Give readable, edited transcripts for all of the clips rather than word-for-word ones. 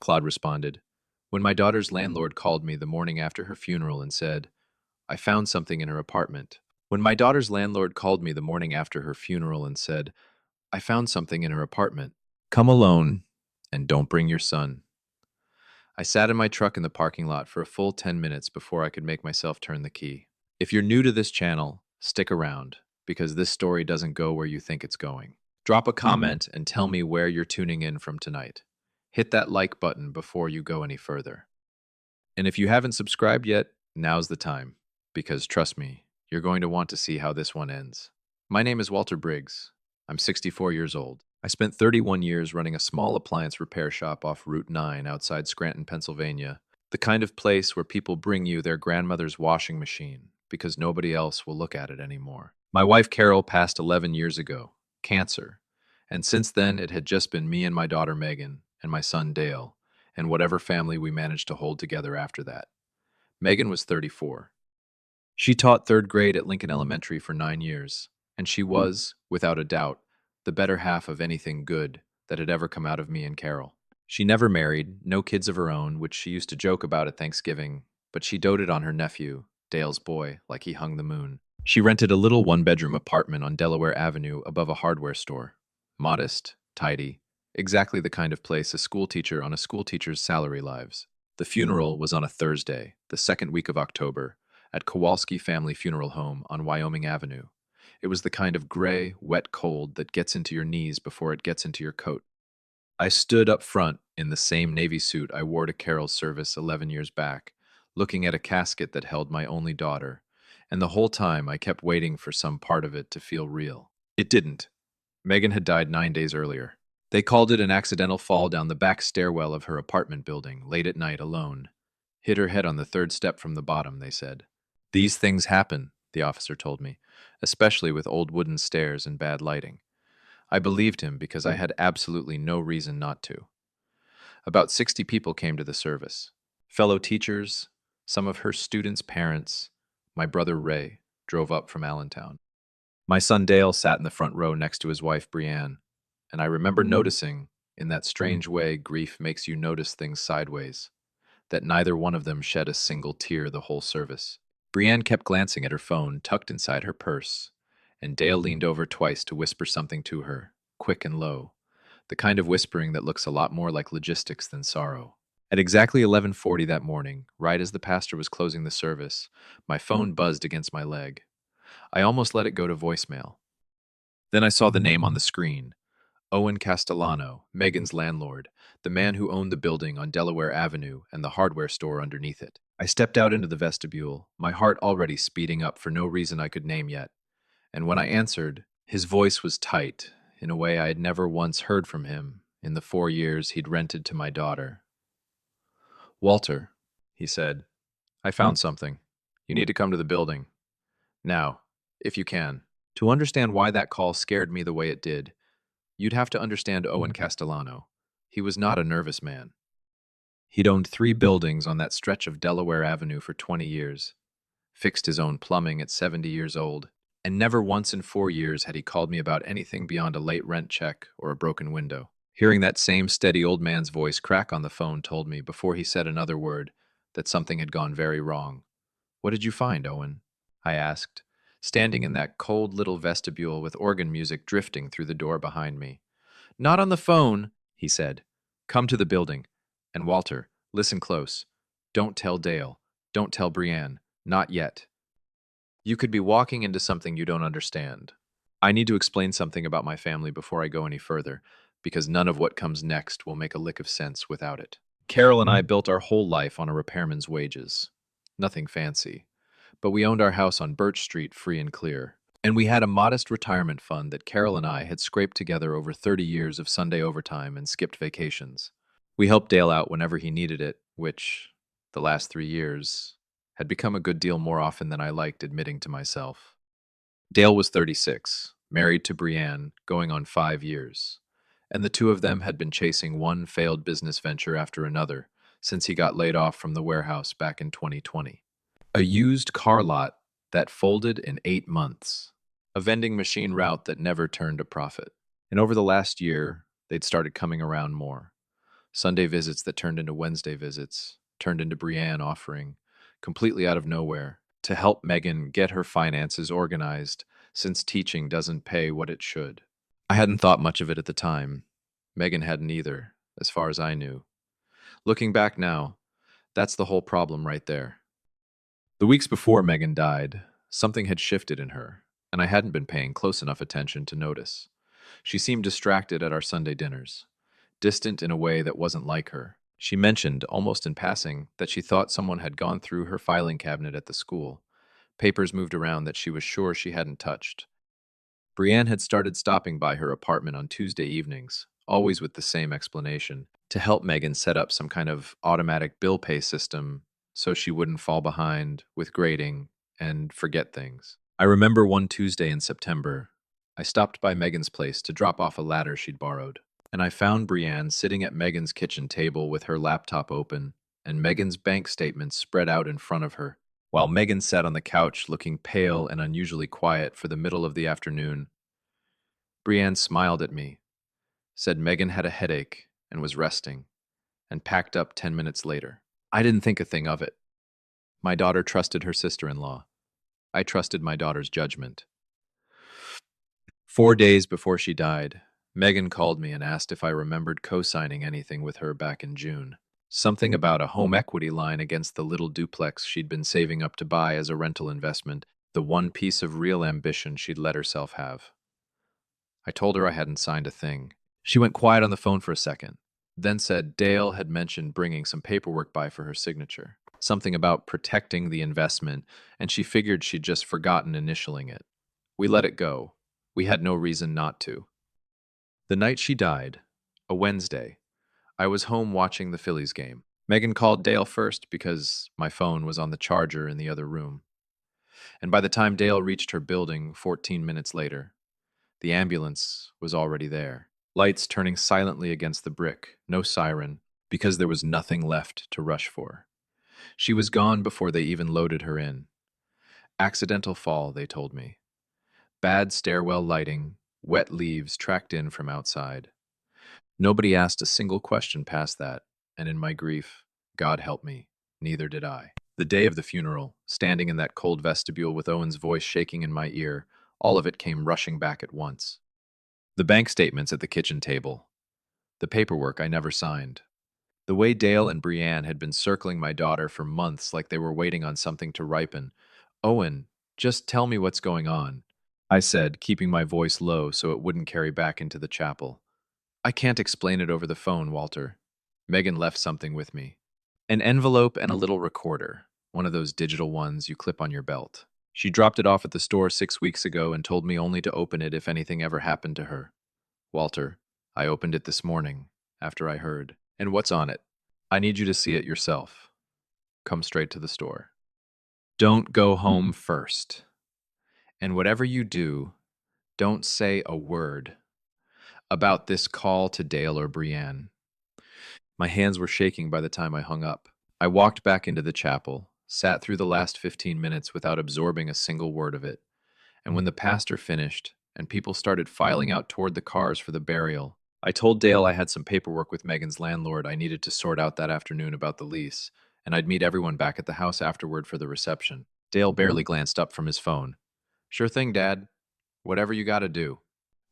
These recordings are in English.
Claude responded. When my daughter's landlord called me the morning after her funeral and said, I found something in her apartment. When my daughter's landlord called me the morning after her funeral and said, I found something in her apartment. Come alone and don't bring your son. I sat in my truck in the parking lot for a full 10 minutes before I could make myself turn the key. If you're new to this channel, stick around, because this story doesn't go where you think it's going. Drop a comment and tell me where you're tuning in from tonight. Hit that like button before you go any further. And if you haven't subscribed yet, now's the time, because trust me, you're going to want to see how this one ends. My name is Walter Briggs. I'm 64 years old. I spent 31 years running a small appliance repair shop off Route 9 outside Scranton, Pennsylvania, the kind of place where people bring you their grandmother's washing machine because nobody else will look at it anymore. My wife Carol passed 11 years ago, cancer, and since then it had just been me and my daughter Megan and my son Dale, and whatever family we managed to hold together after that. Megan was 34. She taught third grade at Lincoln Elementary for 9 years, and she was, without a doubt, the better half of anything good that had ever come out of me and Carol. She never married, no kids of her own, which she used to joke about at Thanksgiving, but she doted on her nephew, Dale's boy, like he hung the moon. She rented a little one-bedroom apartment on Delaware Avenue above a hardware store. Modest, tidy, exactly the kind of place a schoolteacher on a schoolteacher's salary lives. The funeral was on a Thursday, the second week of October, at Kowalski Family Funeral Home on Wyoming Avenue. It was the kind of gray, wet cold that gets into your knees before it gets into your coat. I stood up front in the same navy suit I wore to Carol's service 11 years back, looking at a casket that held my only daughter, and the whole time I kept waiting for some part of it to feel real. It didn't. Megan had died 9 days earlier. They called it an accidental fall down the back stairwell of her apartment building, late at night alone. Hit her head on the third step from the bottom, they said. These things happen, the officer told me, especially with old wooden stairs and bad lighting. I believed him because I had absolutely no reason not to. About 60 people came to the service. Fellow teachers, some of her students' parents, my brother Ray drove up from Allentown. My son Dale sat in the front row next to his wife Brianne, and I remember noticing, in that strange way grief makes you notice things sideways, that neither one of them shed a single tear the whole service. Brianne kept glancing at her phone tucked inside her purse, and Dale leaned over twice to whisper something to her, quick and low, the kind of whispering that looks a lot more like logistics than sorrow. At exactly 11:40 that morning, right as the pastor was closing the service, my phone buzzed against my leg. I almost let it go to voicemail. Then I saw the name on the screen. Owen Castellano, Megan's landlord, the man who owned the building on Delaware Avenue and the hardware store underneath it. I stepped out into the vestibule, my heart already speeding up for no reason I could name yet. And when I answered, his voice was tight, in a way I had never once heard from him in the 4 years he'd rented to my daughter. Walter, he said, I found something. You need to come to the building. Now, if you can. To understand why that call scared me the way it did, you'd have to understand Owen Castellano. He was not a nervous man. He'd owned 3 buildings on that stretch of Delaware Avenue for 20 years, fixed his own plumbing at 70 years old, and never once in 4 years had he called me about anything beyond a late rent check or a broken window. Hearing that same steady old man's voice crack on the phone told me, before he said another word, that something had gone very wrong. What did you find, Owen? I asked, standing in that cold little vestibule with organ music drifting through the door behind me. Not on the phone, he said. Come to the building. And Walter, listen close. Don't tell Dale. Don't tell Brianne. Not yet. You could be walking into something you don't understand. I need to explain something about my family before I go any further, because none of what comes next will make a lick of sense without it. Carol and I built our whole life on a repairman's wages. Nothing fancy. But we owned our house on Birch Street free and clear. And we had a modest retirement fund that Carol and I had scraped together over 30 years of Sunday overtime and skipped vacations. We helped Dale out whenever he needed it, which, the last 3 years, had become a good deal more often than I liked admitting to myself. Dale was 36, married to Brianne, going on 5 years, and the two of them had been chasing one failed business venture after another since he got laid off from the warehouse back in 2020. A used car lot that folded in 8 months, a vending machine route that never turned a profit. And over the last year, they'd started coming around more. Sunday visits that turned into Wednesday visits, turned into Brienne offering, completely out of nowhere, to help Megan get her finances organized, since teaching doesn't pay what it should. I hadn't thought much of it at the time. Megan hadn't either, as far as I knew. Looking back now, that's the whole problem right there. The weeks before Megan died, something had shifted in her, and I hadn't been paying close enough attention to notice. She seemed distracted at our Sunday dinners, distant in a way that wasn't like her. She mentioned, almost in passing, that she thought someone had gone through her filing cabinet at the school. Papers moved around that she was sure she hadn't touched. Brienne had started stopping by her apartment on Tuesday evenings, always with the same explanation, to help Megan set up some kind of automatic bill pay system so she wouldn't fall behind with grading and forget things. I remember one Tuesday in September, I stopped by Megan's place to drop off a ladder she'd borrowed, and I found Brienne sitting at Megan's kitchen table with her laptop open and Megan's bank statements spread out in front of her, while Megan sat on the couch looking pale and unusually quiet for the middle of the afternoon. Brienne smiled at me, said Megan had a headache and was resting, and packed up 10 minutes later. I didn't think a thing of it. My daughter trusted her sister-in-law. I trusted my daughter's judgment. 4 days before she died, Megan called me and asked if I remembered co-signing anything with her back in June. Something about a home equity line against the little duplex she'd been saving up to buy as a rental investment, the one piece of real ambition she'd let herself have. I told her I hadn't signed a thing. She went quiet on the phone for a second, then said Dale had mentioned bringing some paperwork by for her signature. Something about protecting the investment, and she figured she'd just forgotten initialing it. We let it go. We had no reason not to. The night she died, a Wednesday, I was home watching the Phillies game. Megan called Dale first because my phone was on the charger in the other room. And by the time Dale reached her building 14 minutes later, the ambulance was already there. Lights turning silently against the brick, no siren, because there was nothing left to rush for. She was gone before they even loaded her in. Accidental fall, they told me. Bad stairwell lighting, wet leaves tracked in from outside. Nobody asked a single question past that, and in my grief, God help me, neither did I. The day of the funeral, standing in that cold vestibule with Owen's voice shaking in my ear, all of it came rushing back at once. The bank statements at the kitchen table. The paperwork I never signed. The way Dale and Brienne had been circling my daughter for months like they were waiting on something to ripen. Owen, just tell me what's going on, I said, keeping my voice low so it wouldn't carry back into the chapel. I can't explain it over the phone, Walter. Megan left something with me. An envelope and a little recorder, one of those digital ones you clip on your belt. She dropped it off at the store 6 weeks ago and told me only to open it if anything ever happened to her. Walter, I opened it this morning, after I heard. And what's on it? I need you to see it yourself. Come straight to the store. Don't go home first. And whatever you do, don't say a word about this call to Dale or Brienne. My hands were shaking by the time I hung up. I walked back into the chapel, sat through the last 15 minutes without absorbing a single word of it. And when the pastor finished, and people started filing out toward the cars for the burial, I told Dale I had some paperwork with Megan's landlord I needed to sort out that afternoon about the lease, and I'd meet everyone back at the house afterward for the reception. Dale barely glanced up from his phone. Sure thing, Dad. Whatever you gotta do.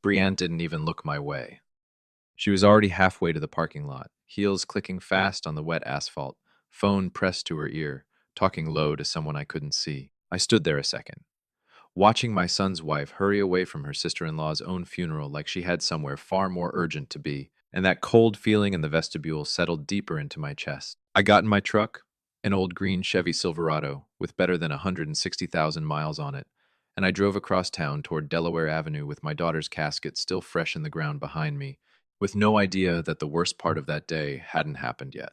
Brienne didn't even look my way. She was already halfway to the parking lot, heels clicking fast on the wet asphalt, phone pressed to her ear, talking low to someone I couldn't see. I stood there a second, watching my son's wife hurry away from her sister-in-law's own funeral like she had somewhere far more urgent to be, and that cold feeling in the vestibule settled deeper into my chest. I got in my truck, an old green Chevy Silverado with better than 160,000 miles on it, and I drove across town toward Delaware Avenue with my daughter's casket still fresh in the ground behind me, with no idea that the worst part of that day hadn't happened yet.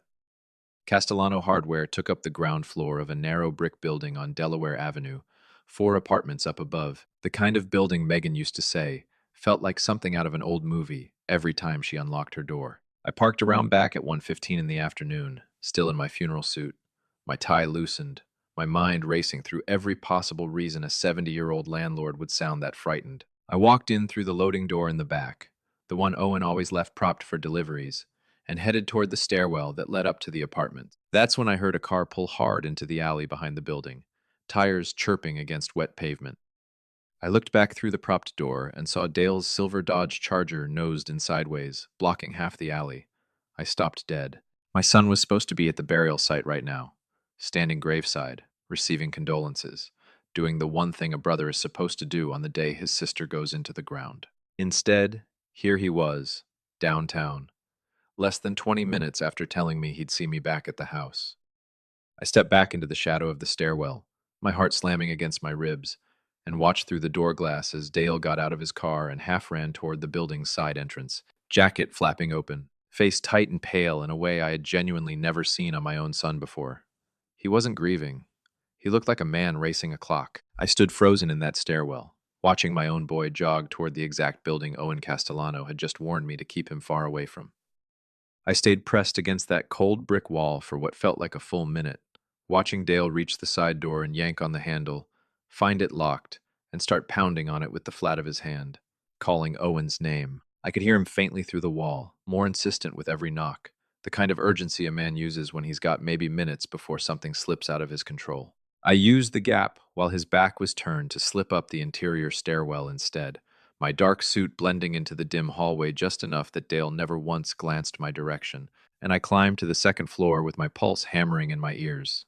Castellano Hardware took up the ground floor of a narrow brick building on Delaware Avenue, 4 apartments up above, the kind of building Megan used to say felt like something out of an old movie every time she unlocked her door. I parked around back at 1:15 in the afternoon, still in my funeral suit, my tie loosened, my mind racing through every possible reason a 70-year-old landlord would sound that frightened. I walked in through the loading door in the back, the one Owen always left propped for deliveries, and headed toward the stairwell that led up to the apartment. That's when I heard a car pull hard into the alley behind the building, tires chirping against wet pavement. I looked back through the propped door and saw Dale's silver Dodge Charger nosed in sideways, blocking half the alley. I stopped dead. My son was supposed to be at the burial site right now, standing graveside, receiving condolences, doing the one thing a brother is supposed to do on the day his sister goes into the ground. Instead, here he was, downtown, less than 20 minutes after telling me he'd see me back at the house. I stepped back into the shadow of the stairwell, my heart slamming against my ribs, and watched through the door glass as Dale got out of his car and half ran toward the building's side entrance, jacket flapping open, face tight and pale in a way I had genuinely never seen on my own son before. He wasn't grieving. He looked like a man racing a clock. I stood frozen in that stairwell, watching my own boy jog toward the exact building Owen Castellano had just warned me to keep him far away from. I stayed pressed against that cold brick wall for what felt like a full minute, watching Dale reach the side door and yank on the handle, find it locked, and start pounding on it with the flat of his hand, calling Owen's name. I could hear him faintly through the wall, more insistent with every knock, the kind of urgency a man uses when he's got maybe minutes before something slips out of his control. I used the gap while his back was turned to slip up the interior stairwell instead, my dark suit blending into the dim hallway just enough that Dale never once glanced my direction, and I climbed to the second floor with my pulse hammering in my ears.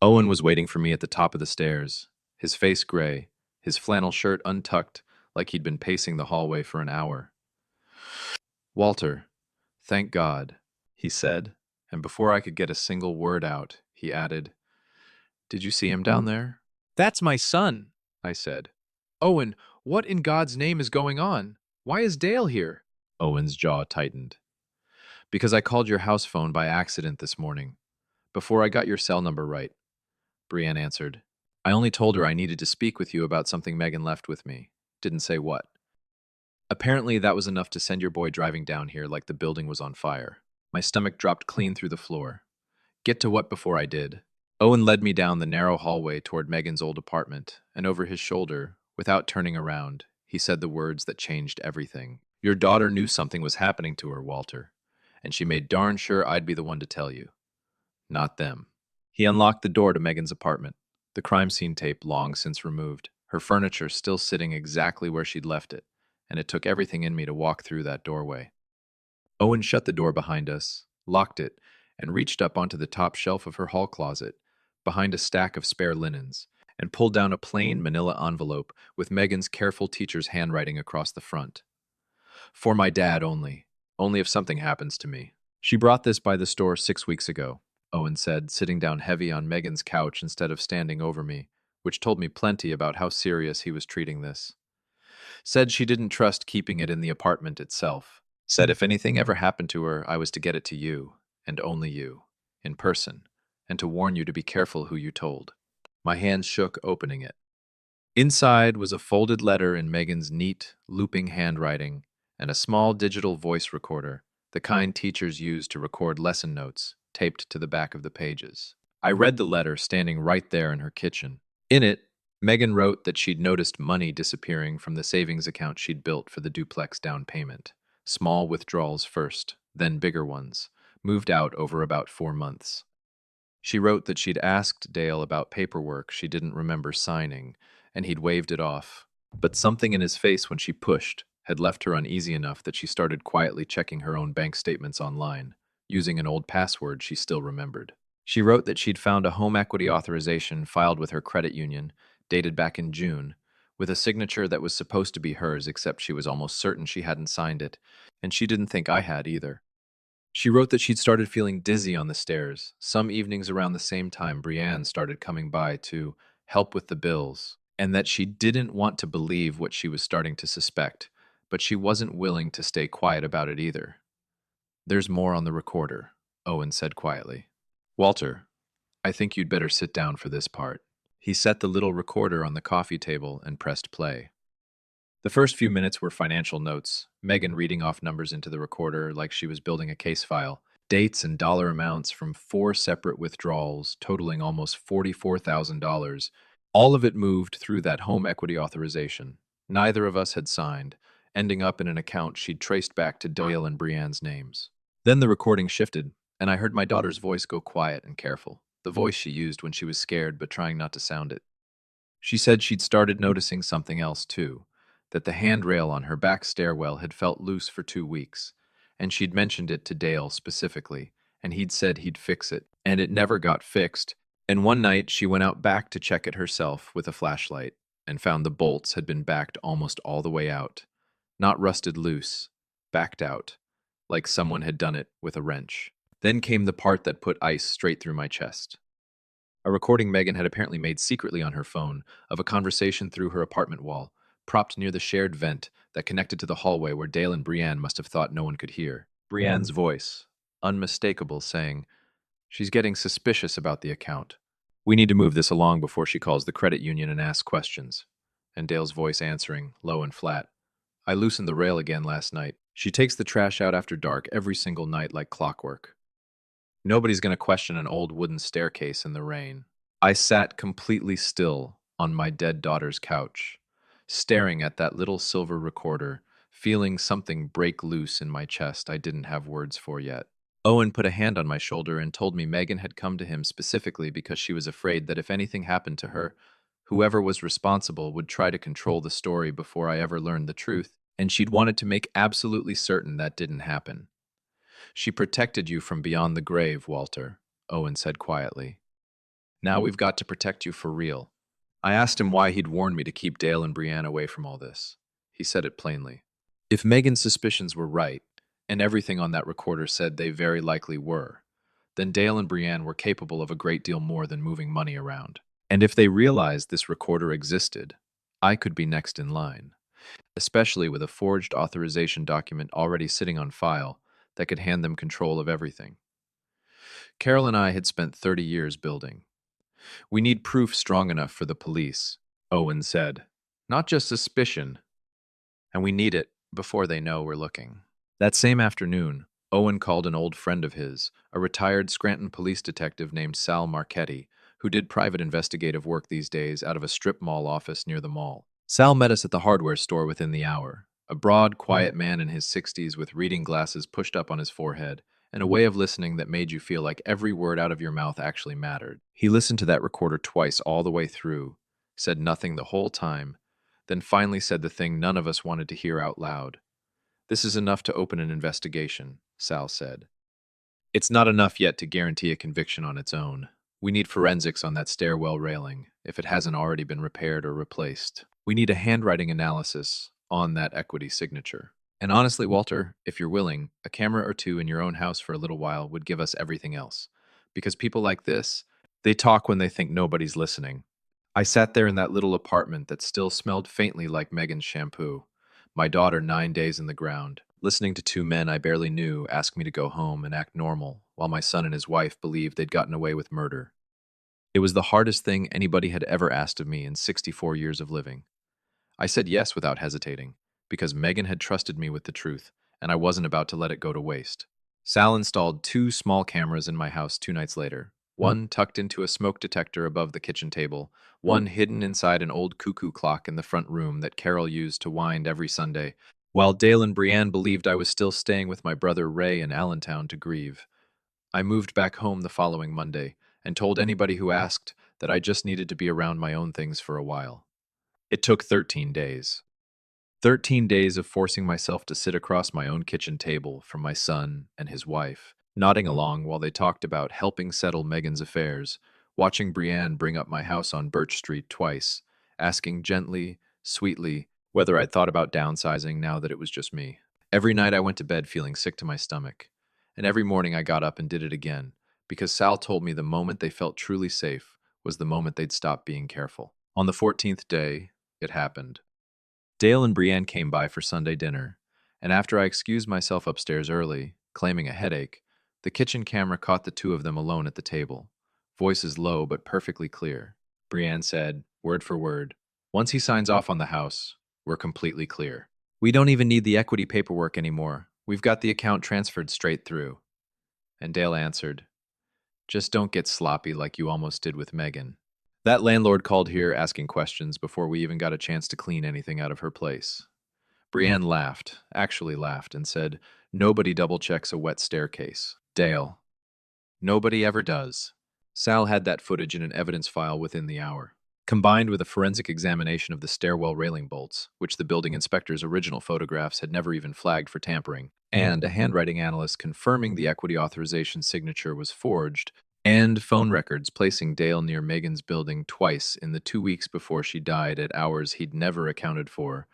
Owen was waiting for me at the top of the stairs, his face gray, his flannel shirt untucked like he'd been pacing the hallway for an hour. "Walter, thank God," he said, and before I could get a single word out, he added, "Did you see him down there?" "That's my son," I said. "Owen, what in God's name is going on? Why is Dale here?" Owen's jaw tightened. "Because I called your house phone by accident this morning, before I got your cell number right," Brienne answered. "I only told her I needed to speak with you about something Megan left with me. Didn't say what. Apparently that was enough to send your boy driving down here like the building was on fire." My stomach dropped clean through the floor. Get to what before I did. Owen led me down the narrow hallway toward Megan's old apartment, and over his shoulder, without turning around, he said the words that changed everything. "Your daughter knew something was happening to her, Walter, and she made darn sure I'd be the one to tell you. Not them." He unlocked the door to Megan's apartment, the crime scene tape long since removed, her furniture still sitting exactly where she'd left it, and it took everything in me to walk through that doorway. Owen shut the door behind us, locked it, and reached up onto the top shelf of her hall closet, behind a stack of spare linens, and pulled down a plain manila envelope with Megan's careful teacher's handwriting across the front. "For my dad only. Only if something happens to me." "She brought this by the store 6 weeks ago," Owen said, sitting down heavy on Megan's couch instead of standing over me, which told me plenty about how serious he was treating this. "Said she didn't trust keeping it in the apartment itself. Said if anything ever happened to her, I was to get it to you, and only you, in person, and to warn you to be careful who you told." My hands shook opening it. Inside was a folded letter in Megan's neat, looping handwriting, and a small digital voice recorder, the kind teachers use to record lesson notes, taped to the back of the pages. I read the letter standing right there in her kitchen. In it, Megan wrote that she'd noticed money disappearing from the savings account she'd built for the duplex down payment. Small withdrawals first, then bigger ones, moved out over about 4 months. She wrote that she'd asked Dale about paperwork she didn't remember signing, and he'd waved it off. But something in his face when she pushed had left her uneasy enough that she started quietly checking her own bank statements online, using an old password she still remembered. She wrote that she'd found a home equity authorization filed with her credit union, dated back in June, with a signature that was supposed to be hers, except she was almost certain she hadn't signed it, and she didn't think I had either. She wrote that she'd started feeling dizzy on the stairs. Some evenings around the same time, Brienne started coming by to help with the bills, and that she didn't want to believe what she was starting to suspect, but she wasn't willing to stay quiet about it either. "There's more on the recorder," Owen said quietly. "Walter, I think you'd better sit down for this part." He set the little recorder on the coffee table and pressed play. The first few minutes were financial notes, Megan reading off numbers into the recorder like she was building a case file, dates and dollar amounts from 4 separate withdrawals totaling almost $44,000. All of it moved through that home equity authorization. Neither of us had signed, ending up in an account she'd traced back to Dale and Brienne's names. Then the recording shifted, and I heard my daughter's voice go quiet and careful, the voice she used when she was scared but trying not to sound it. She said she'd started noticing something else too, that the handrail on her back stairwell had felt loose for 2 weeks, and she'd mentioned it to Dale specifically, and he'd said he'd fix it, and it never got fixed. And one night she went out back to check it herself with a flashlight, and found the bolts had been backed almost all the way out. Not rusted loose, backed out, like someone had done it with a wrench. Then came the part that put ice straight through my chest. A recording Megan had apparently made secretly on her phone of a conversation through her apartment wall, propped near the shared vent that connected to the hallway where Dale and Brienne must have thought no one could hear. Brienne's voice, unmistakable, saying, "She's getting suspicious about the account. We need to move this along before she calls the credit union and asks questions." And Dale's voice answering, low and flat, "I loosened the rail again last night. She takes the trash out after dark every single night like clockwork. Nobody's going to question an old wooden staircase in the rain." I sat completely still on my dead daughter's couch, staring at that little silver recorder, feeling something break loose in my chest I didn't have words for yet. Owen put a hand on my shoulder and told me Megan had come to him specifically because she was afraid that if anything happened to her, whoever was responsible would try to control the story before I ever learned the truth, and she'd wanted to make absolutely certain that didn't happen. "She protected you from beyond the grave, Walter," Owen said quietly. "Now we've got to protect you for real." I asked him why he'd warned me to keep Dale and Brienne away from all this. He said it plainly. If Megan's suspicions were right, and everything on that recorder said they very likely were, then Dale and Brienne were capable of a great deal more than moving money around. And if they realized this recorder existed, I could be next in line, especially with a forged authorization document already sitting on file that could hand them control of everything. Carol and I had spent 30 years building. "We need proof strong enough for the police," Owen said. "Not just suspicion. And we need it before they know we're looking." That same afternoon, Owen called an old friend of his, a retired Scranton police detective named Sal Marchetti, who did private investigative work these days out of a strip mall office near the mall. Sal met us at the hardware store within the hour, a broad, quiet man in his 60s with reading glasses pushed up on his forehead, and a way of listening that made you feel like every word out of your mouth actually mattered. He listened to that recorder twice all the way through, said nothing the whole time, then finally said the thing none of us wanted to hear out loud. "This is enough to open an investigation," Sal said. "It's not enough yet to guarantee a conviction on its own. We need forensics on that stairwell railing, if it hasn't already been repaired or replaced. We need a handwriting analysis on that equity signature. And honestly, Walter, if you're willing, a camera or two in your own house for a little while would give us everything else. Because people like this, they talk when they think nobody's listening." I sat there in that little apartment that still smelled faintly like Megan's shampoo, my daughter 9 days in the ground, listening to two men I barely knew ask me to go home and act normal, while my son and his wife believed they'd gotten away with murder. It was the hardest thing anybody had ever asked of me in 64 years of living. I said yes without hesitating, because Megan had trusted me with the truth, and I wasn't about to let it go to waste. Sal installed 2 small cameras in my house 2 nights later, one tucked into a smoke detector above the kitchen table, one hidden inside an old cuckoo clock in the front room that Carol used to wind every Sunday, while Dale and Brienne believed I was still staying with my brother Ray in Allentown to grieve. I moved back home the following Monday and told anybody who asked that I just needed to be around my own things for a while. It took 13 days. 13 days of forcing myself to sit across my own kitchen table from my son and his wife, nodding along while they talked about helping settle Megan's affairs, watching Brienne bring up my house on Birch Street twice, asking gently, sweetly, whether I'd thought about downsizing now that it was just me. Every night I went to bed feeling sick to my stomach, and every morning I got up and did it again, because Sal told me the moment they felt truly safe was the moment they'd stop being careful. On the 14th day, it happened. Dale and Brienne came by for Sunday dinner, and after I excused myself upstairs early, claiming a headache, the kitchen camera caught the two of them alone at the table, voices low but perfectly clear. Brienne said, word for word, "Once he signs off on the house, we're completely clear. We don't even need the equity paperwork anymore. We've got the account transferred straight through." And Dale answered, "Just don't get sloppy like you almost did with Megan." That landlord called here asking questions before we even got a chance to clean anything out of her place. Brienne laughed, actually laughed, and said, Nobody double-checks a wet staircase. Dale. Nobody ever does. Sal had that footage in an evidence file within the hour, combined with a forensic examination of the stairwell railing bolts, which the building inspector's original photographs had never even flagged for tampering, and a handwriting analyst confirming the equity authorization signature was forged, and phone records placing Dale near Megan's building twice in the 2 weeks before she died at hours he'd never accounted for.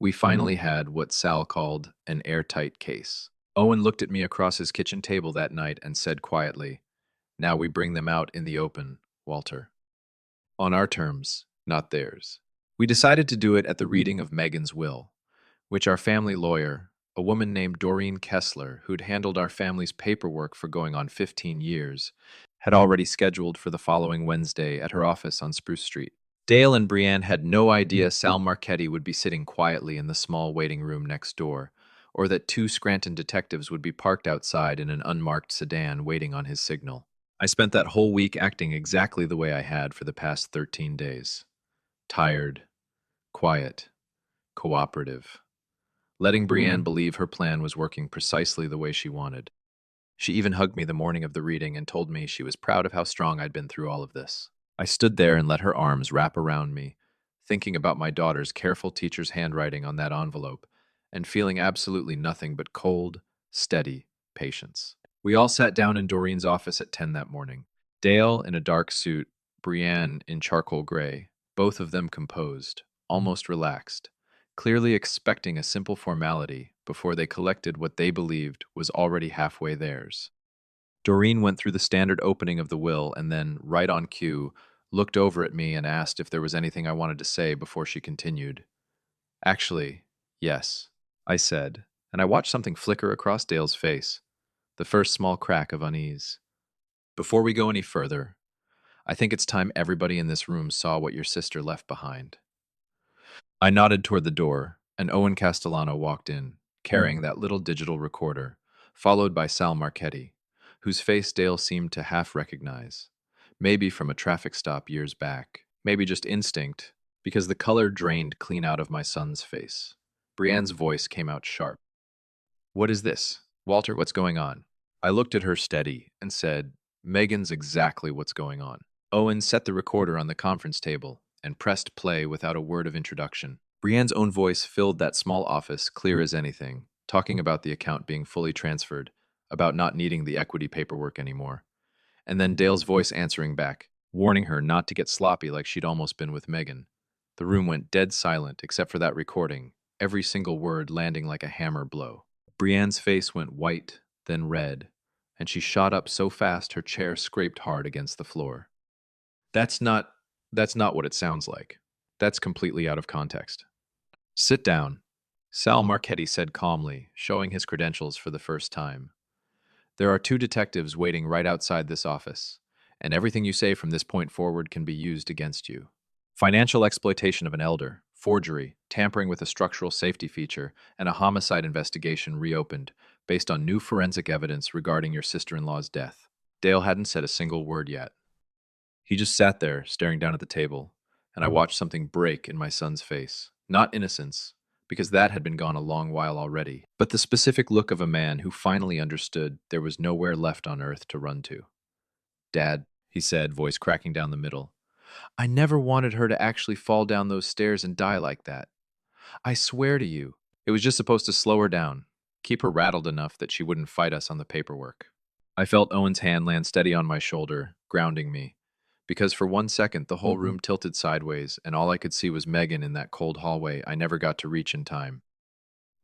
We finally had what Sal called an airtight case. Owen looked at me across his kitchen table that night and said quietly, "Now we bring them out in the open, Walter. On our terms, not theirs." We decided to do it at the reading of Megan's will, which our family lawyer, a woman named Doreen Kessler, who'd handled our family's paperwork for going on 15 years, had already scheduled for the following Wednesday at her office on Spruce Street. Dale and Brienne had no idea Sal Marchetti would be sitting quietly in the small waiting room next door, or that 2 Scranton detectives would be parked outside in an unmarked sedan waiting on his signal. I spent that whole week acting exactly the way I had for the past 13 days. Tired, quiet, cooperative, letting Brienne believe her plan was working precisely the way she wanted. She even hugged me the morning of the reading and told me she was proud of how strong I'd been through all of this. I stood there and let her arms wrap around me, thinking about my daughter's careful teacher's handwriting on that envelope, and feeling absolutely nothing but cold, steady patience. We all sat down in Doreen's office at 10 that morning. Dale in a dark suit, Brienne in charcoal gray, both of them composed, almost relaxed, clearly expecting a simple formality before they collected what they believed was already halfway theirs. Doreen went through the standard opening of the will and then, right on cue, looked over at me and asked if there was anything I wanted to say before she continued. "Actually, yes," I said, and I watched something flicker across Dale's face, the first small crack of unease. "Before we go any further, I think it's time everybody in this room saw what your sister left behind." I nodded toward the door, and Owen Castellano walked in, carrying that little digital recorder, followed by Sal Marchetti, whose face Dale seemed to half recognize, maybe from a traffic stop years back, maybe just instinct, because the color drained clean out of my son's face. Brienne's voice came out sharp. "What is this? Walter, what's going on?" I looked at her steady and said, "Megan's exactly what's going on." Owen set the recorder on the conference table and pressed play without a word of introduction. Brienne's own voice filled that small office clear as anything, talking about the account being fully transferred, about not needing the equity paperwork anymore. And then Dale's voice answering back, warning her not to get sloppy like she'd almost been with Megan. The room went dead silent except for that recording, every single word landing like a hammer blow. Brienne's face went white, then red, and she shot up so fast her chair scraped hard against the floor. That's not that's not what it sounds like. That's completely out of context. Sit down, Sal Marchetti said calmly, showing his credentials for the first time. There are 2 detectives waiting right outside this office, and everything you say from this point forward can be used against you. Financial exploitation of an elder, forgery, tampering with a structural safety feature, and a homicide investigation reopened based on new forensic evidence regarding your sister-in-law's death. Dale hadn't said a single word yet. He just sat there, staring down at the table, and I watched something break in my son's face. Not innocence, because that had been gone a long while already, but the specific look of a man who finally understood there was nowhere left on earth to run to. "Dad," he said, voice cracking down the middle, "I never wanted her to actually fall down those stairs and die like that. I swear to you, it was just supposed to slow her down, keep her rattled enough that she wouldn't fight us on the paperwork." I felt Owen's hand land steady on my shoulder, grounding me, because for 1 second the whole room tilted sideways and all I could see was Megan in that cold hallway I never got to reach in time.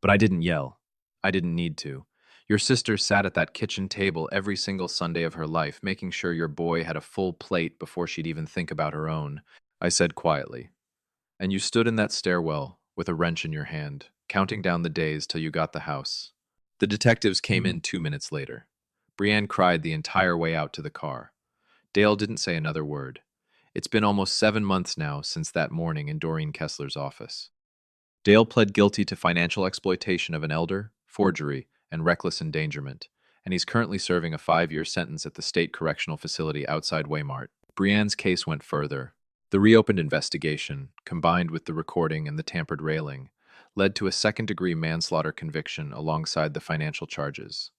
But I didn't yell. I didn't need to. Your sister sat at that kitchen table every single Sunday of her life, making sure your boy had a full plate before she'd even think about her own, I said quietly. And you stood in that stairwell with a wrench in your hand, counting down the days till you got the house. The detectives came in 2 minutes later. Brienne cried the entire way out to the car. Dale didn't say another word. It's been almost 7 months now since that morning in Doreen Kessler's office. Dale pled guilty to financial exploitation of an elder, forgery, and reckless endangerment, and he's currently serving a 5-year sentence at the state correctional facility outside Waymart. Brienne's case went further. The reopened investigation, combined with the recording and the tampered railing, led to a second-degree manslaughter conviction alongside the financial charges.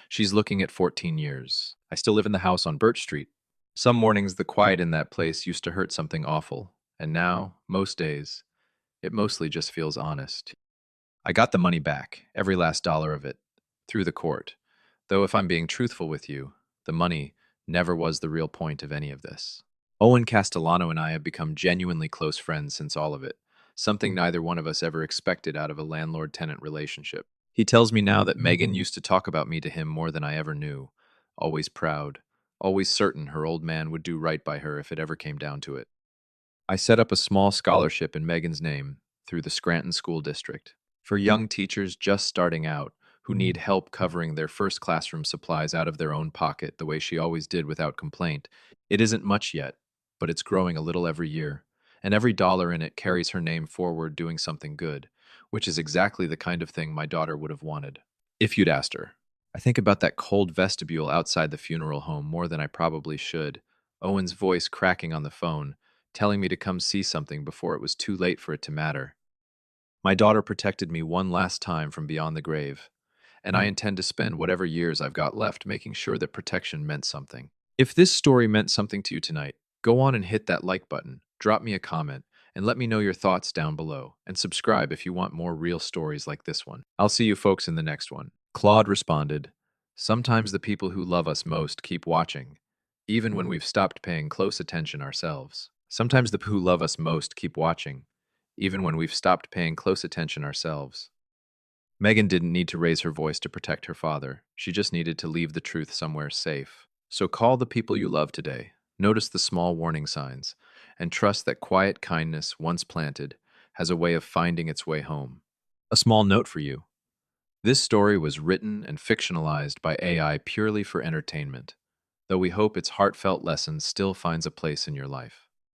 She's looking at 14 years. I still live in the house on Birch Street. Some mornings, the quiet in that place used to hurt something awful, and now, most days, it mostly just feels honest. I got the money back, every last dollar of it, through the court. Though if I'm being truthful with you, the money never was the real point of any of this. Owen Castellano and I have become genuinely close friends since all of it, something neither one of us ever expected out of a landlord-tenant relationship. He tells me now that Megan used to talk about me to him more than I ever knew, always proud, always certain her old man would do right by her if it ever came down to it. I set up a small scholarship in Megan's name through the Scranton School District for young teachers just starting out who need help covering their first classroom supplies out of their own pocket the way she always did without complaint. It isn't much yet, but it's growing a little every year, and every dollar in it carries her name forward doing something good, which is exactly the kind of thing my daughter would have wanted, if you'd asked her. I think about that cold vestibule outside the funeral home more than I probably should, Owen's voice cracking on the phone, telling me to come see something before it was too late for it to matter. My daughter protected me one last time from beyond the grave, and I intend to spend whatever years I've got left making sure that protection meant something. If this story meant something to you tonight, go on and hit that like button, drop me a comment, and let me know your thoughts down below, and subscribe if you want more real stories like this one. I'll see you folks in the next one. Claude responded, "Sometimes the people who love us most keep watching, even when we've stopped paying close attention ourselves. Sometimes the people who love us most keep watching, even when we've stopped paying close attention ourselves." Megan didn't need to raise her voice to protect her father. She just needed to leave the truth somewhere safe. So call the people you love today. Notice the small warning signs, and trust that quiet kindness, once planted, has a way of finding its way home. A small note for you. This story was written and fictionalized by AI purely for entertainment, though we hope its heartfelt lesson still finds a place in your life.